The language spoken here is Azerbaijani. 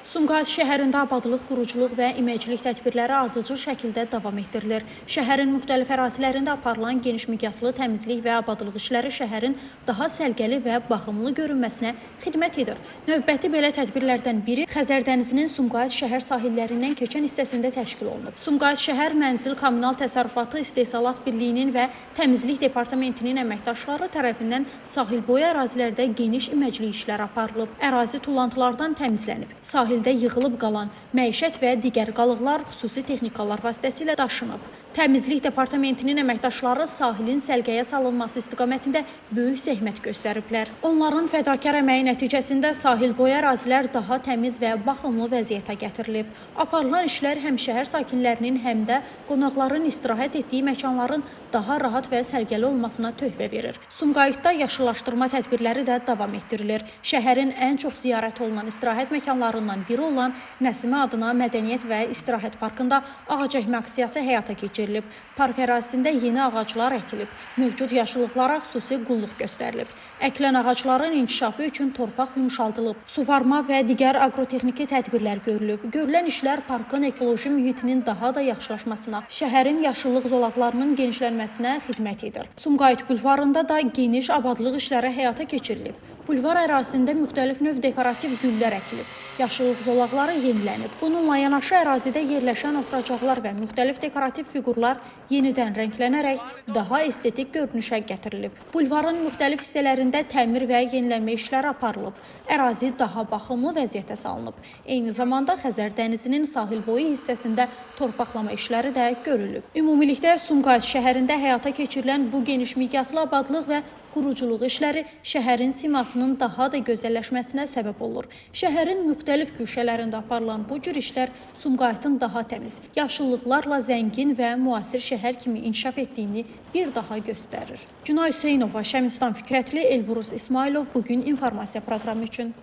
Sumqayıt şəhərində abadlıq, quruculuq və iməclik tədbirləri ardıcıl şəkildə davam etdirilir. Şəhərin müxtəlif ərazilərində aparılan geniş miqyaslı təmizlik və abadlıq işləri şəhərin daha səliqəli və baxımlı görünməsinə xidmət edir. Növbəti belə tədbirlərdən biri Xəzər dənizinin Sumqayıt şəhər sahillərindən keçən hissəsində təşkil olunub. Sumqayıt şəhər Mənzil Kommunal Təsərrüfatı İstehsalat Birliyinin və Təmizlik Departamentinin əməkdaşları tərəfindən sahil boyu ərazilərdə geniş iməclik işləri aparılıb. Ərazi tullantılardan təmizlənib. Sahildə yığılıb qalan məişət və digər qalıqlar xüsusi texnikalar vasitəsilə daşınıb. Təmizlik Departamentinin əməkdaşları sahilin səlqəyə salınması istiqamətində böyük zəhmət göstəriblər. Onların fədakar əməyi nəticəsində sahil boyu ərazilər daha təmiz və baxımlı vəziyyətə gətirilib. Aparılan işlər həm şəhər sakinlərinin, həm də qonaqların istirahət etdiyi məkanların daha rahat və sərgəli olmasına töhfə verir. Sumqayıtda yaşıllaşdırma tədbirləri də davam etdirilir. Şəhərin ən çox ziyarət olunan istirahət məkanlarından biri olan Nəsimə adına Mədəniyyət və İstirahət Parkında ağac əkmə aksiyası həyata keçirilib. Park ərazisində yeni ağaclar əkilib. Mövcud yaşıllıqlara xüsusi qulluq göstərilib. Əkilən ağacların inkişafı üçün torpaq yumşaldılıb. Suvarma və digər agrotexniki tədbirlər görülüb. Görülən işlər parkın ekoloji mühitinin daha da yaxşılaşmasına, şəhərin yaşıllıq zolaqlarının genişlənməsinə xidmət edir. Sumqayıt bulvarında da geniş abadlıq işləri həyata keçirilib. Bulvar ərazisində müxtəlif növ dekorativ güllər əkilib. Yaşıllıq zolaqları yenilənib. Bununla yanaşı ərazidə yerləşən oturacaqlar və müxtəlif dekorativ fiqurlar yenidən rənglənərək daha estetik görünüşə gətirilib. Bulvarın müxtəlif hissələrində təmir və yenilənmə işləri aparılıb. Ərazi daha baxımlı vəziyyətə salınıb. Eyni zamanda Xəzər dənizinin sahil boyu hissəsində torpaqlama işləri də görülüb. Ümumilikdə Sumqayıt şəhərində həyata keçirilən bu geniş miqyaslı abadlıq və quruculuq işləri şəhərin simasının daha da gözəlləşməsinə səbəb olur. Şəhərin müxtəlif güşələrində aparılan bu cür işlər Sumqayıtın daha təmiz, yaşıllıqlarla zəngin və müasir şəhər kimi inkişaf etdiyini bir daha göstərir. Günay Hüseynova, Şəmistan Fikrətli, Elbrus İsmailov bugün informasiya proqramı üçün.